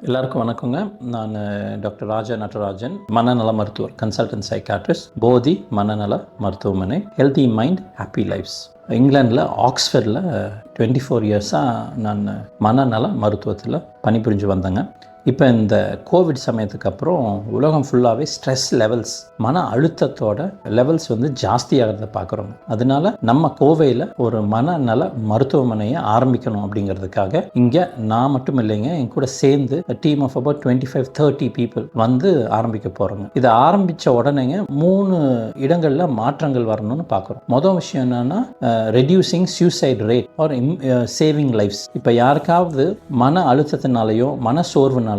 எல்லாருக்கும் வணக்கங்க. நான் டாக்டர் ராஜா நடராஜன், மனநல மருத்துவர், கன்சல்டன்ட் சைக்காட்ரிஸ்ட், போதி மனநல மருத்துவமனை, ஹெல்தி மைண்ட் ஹாப்பி லைஃப்ஸ். இங்கிலாண்டில் ஆக்ஸ்ஃபர்டில் 24 இயர்ஸாக நான் மனநல மருத்துவத்தில் பணிபுரிஞ்சு வந்தேங்க. இப்போ இந்த கோவிட் சமயத்துக்கு அப்புறம் உலகம் ஃபுல்லாகவே ஸ்ட்ரெஸ் லெவல்ஸ், மன அழுத்தத்தோட லெவல்ஸ் ஜாஸ்தியாகிறத பார்க்குறோங்க. அதனால நம்ம கோவையில் ஒரு மனநல மருத்துவமனையை ஆரம்பிக்கணும் அப்படிங்கிறதுக்காக இங்கே நான் மட்டும் இல்லைங்க, என் கூட சேர்ந்து டீம் ஆஃப் about 25-30 பீப்புள் ஆரம்பிக்க போகிறோங்க. இதை ஆரம்பித்த உடனேங்க 3 இடங்களில் மாற்றங்கள் வரணும்னு பார்க்குறோம். மொதல் விஷயம் என்னன்னா reducing suicide rate or saving lives. இப்போ யாருக்காவது மன அழுத்தத்தினாலேயோ மன சோர்வுனாலேயோ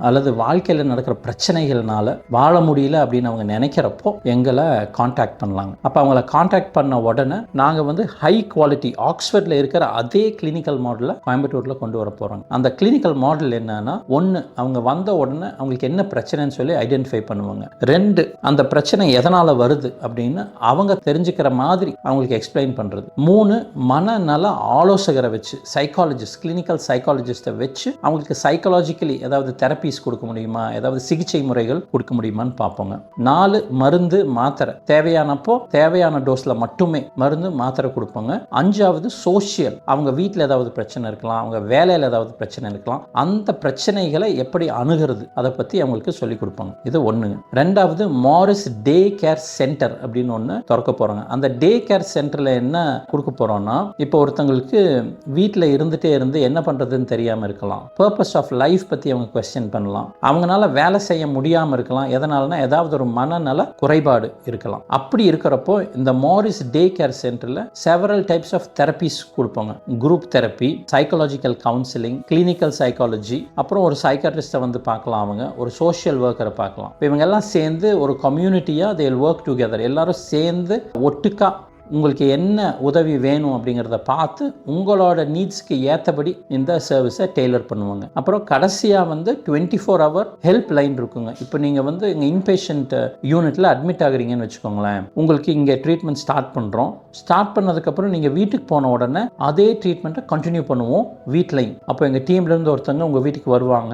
அல்லது வாழ்க்கையில் நடக்கிற பிரச்சனைகள்னால வாழ முடியல அப்படின்னு அவங்க நினைக்கிறப்போ எங்களை காண்டாக்ட் பண்ணலாங்க. அப்போ அவங்கள காண்டாக்ட் பண்ண உடனே நாங்கள் ஹை குவாலிட்டி ஆக்ஸ்ஃபர்டில் இருக்கிற அதே கிளினிக்கல் மாடலை கோயம்புத்தூரில் கொண்டு வர போகிறோங்க. அந்த கிளினிக்கல் மாடல் என்னன்னா, 1, அவங்க வந்த உடனே அவங்களுக்கு என்ன பிரச்சனைன்னு சொல்லி ஐடென்டிஃபை பண்ணுவாங்க. 2, அந்த பிரச்சனை எதனால் வருது அப்படின்னு அவங்க தெரிஞ்சுக்கிற மாதிரி அவங்களுக்கு எக்ஸ்பிளைன் பண்ணுறது. 3, மனநல ஆலோசகரை வச்சு சைக்காலஜிஸ்ட், கிளினிக்கல் சைக்காலஜிஸ்ட்டை வச்சு அவங்களுக்கு சைக்காலஜிக்கலி ஏதாவது தெரப்பீஸ் கொடுக்க முடியுமா, ஏதாவது சிகிச்சை முறைகள் கொடுக்க முடியுமான்னு பார்ப்போங்க. 4, மருந்து மாத்திரை தேவையானப்போ தேவையான டோஸில் மட்டுமே மருந்து மாத்திரை கொடுப்போங்க. 5வது சோஷியல், அவங்க வீட்டில் ஏதாவது பிரச்சனை இருக்கலாம், அவங்க வேலையில் ஏதாவது பிரச்சனை இருக்கலாம், அந்த பிரச்சனைகளை எப்படி அணுகிறது அதை பற்றி அவங்களுக்கு சொல்லிக் கொடுப்பாங்க. இது 1ங்க. 2வது மாரிஸ் டே கேர் சென்டர் அப்படின்னு ஒன்று திறக்க போகிறாங்க. அந்த டே கேர் சென்டரில் என்ன கொடுக்க போகிறோம்னா, இப்போ ஒருத்தங்களுக்கு வீட்டில் இருந்துகிட்டே இருந்து என்ன பண்ணுறதுன்னு தெரியாமல் இருக்கலாம், பர்பஸ் ஆஃப் லைஃப் பற்றி அவங்க கொஸ்டின் பண்ணலாம், அவங்களால வேலை செய்ய முடியாமல் இருக்கலாம், எதனாலனா ஏதாவது ஒரு மனநல குறைபாடு இருக்கலாம். அப்படி இருக்கிறப்போ இந்த மாரிஸ் டே கேர் சென்டரில் செவரல் டைப்ஸ் ஆஃப் தெரப்பீஸ் கொடுப்பாங்க. Group therapy, psychological counselling, clinical psychology, அப்புறம் ஒரு சைக்காட்ரிஸ்ட்டை பார்க்கலாம், அவங்க ஒரு சோஷியல் ஒர்க்கரை பார்க்கலாம். இவங்க எல்லாம் சேர்ந்து ஒரு கம்யூனிட்டியாக they will work together. எல்லாரும் சேர்ந்து ஒட்டுக்கா உங்களுக்கு என்ன உதவி வேணும் அப்படிங்கிறத பார்த்து உங்களோட நீட்ஸ்க்கு ஏற்றபடி இந்த சர்வீஸை டெய்லர் பண்ணுவாங்க. அப்புறம் கடைசியாக 24 hour ஹெல்ப் லைன் இருக்குங்க. இப்போ நீங்கள் இங்கே இன்பேஷண்ட் யூனிட்டில் அட்மிட் ஆகுறீங்கன்னு வச்சுக்கோங்களேன், உங்களுக்கு இங்கே ட்ரீட்மெண்ட் ஸ்டார்ட் பண்ணுறோம். ஸ்டார்ட் பண்ணதுக்கப்புறம் நீங்கள் வீட்டுக்கு போன உடனே அதே ட்ரீட்மெண்ட்டை கண்டினியூ பண்ணுவோம் வீட்லையும். அப்போ எங்கள் டீம்லேருந்து ஒருத்தவங்க உங்கள் வீட்டுக்கு வருவாங்க,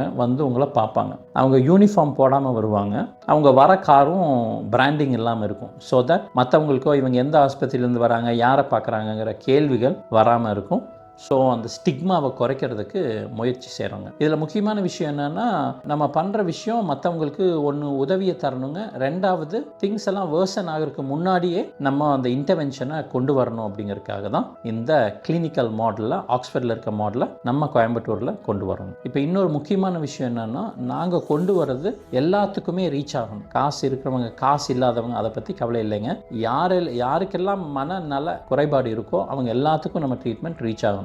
உங்களை பார்ப்பாங்க. அவங்க யூனிஃபார்ம் போடாமல் வருவாங்க. அவங்க வர காரும் பிராண்டிங் இல்லாமல் இருக்கும். ஸோ தட் மற்றவங்களுக்கோ இவங்க எந்த ஆஸ்பத்திரியிலேருந்து வராங்க, யாரை பார்க்குறாங்கங்கிற கேள்விகள் வராமல் இருக்கும். ஸோ அந்த ஸ்டிக்மாவை குறைக்கிறதுக்கு முயற்சி செய்கிறோங்க. இதில் முக்கியமான விஷயம் என்னென்னா, நம்ம பண்ணுற விஷயம் மற்றவங்களுக்கு ஒன்று உதவியை தரணுங்க. 2வது திங்ஸ் எல்லாம் வேர்சன் ஆகிறதுக்கு முன்னாடியே நம்ம அந்த இன்டர்வென்ஷனை கொண்டு வரணும் அப்படிங்கிறதுக்காக தான் இந்த கிளினிக்கல் மாடலில், ஆக்ஸ்ஃபர்டில் இருக்க மாடலை நம்ம கோயம்புத்தூரில் கொண்டு வரணும். இப்போ இன்னொரு முக்கியமான விஷயம் என்னென்னா, நாங்கள் கொண்டு வர்றது எல்லாத்துக்குமே ரீச் ஆகணும். காசு இருக்கிறவங்க, காசு இல்லாதவங்க, அதை பற்றி கவலை இல்லைங்க. யாருக்கெல்லாம் மனநல குறைபாடு இருக்கோ அவங்க எல்லாத்துக்கும் நம்ம ட்ரீட்மெண்ட் ரீச் ஆகணும்.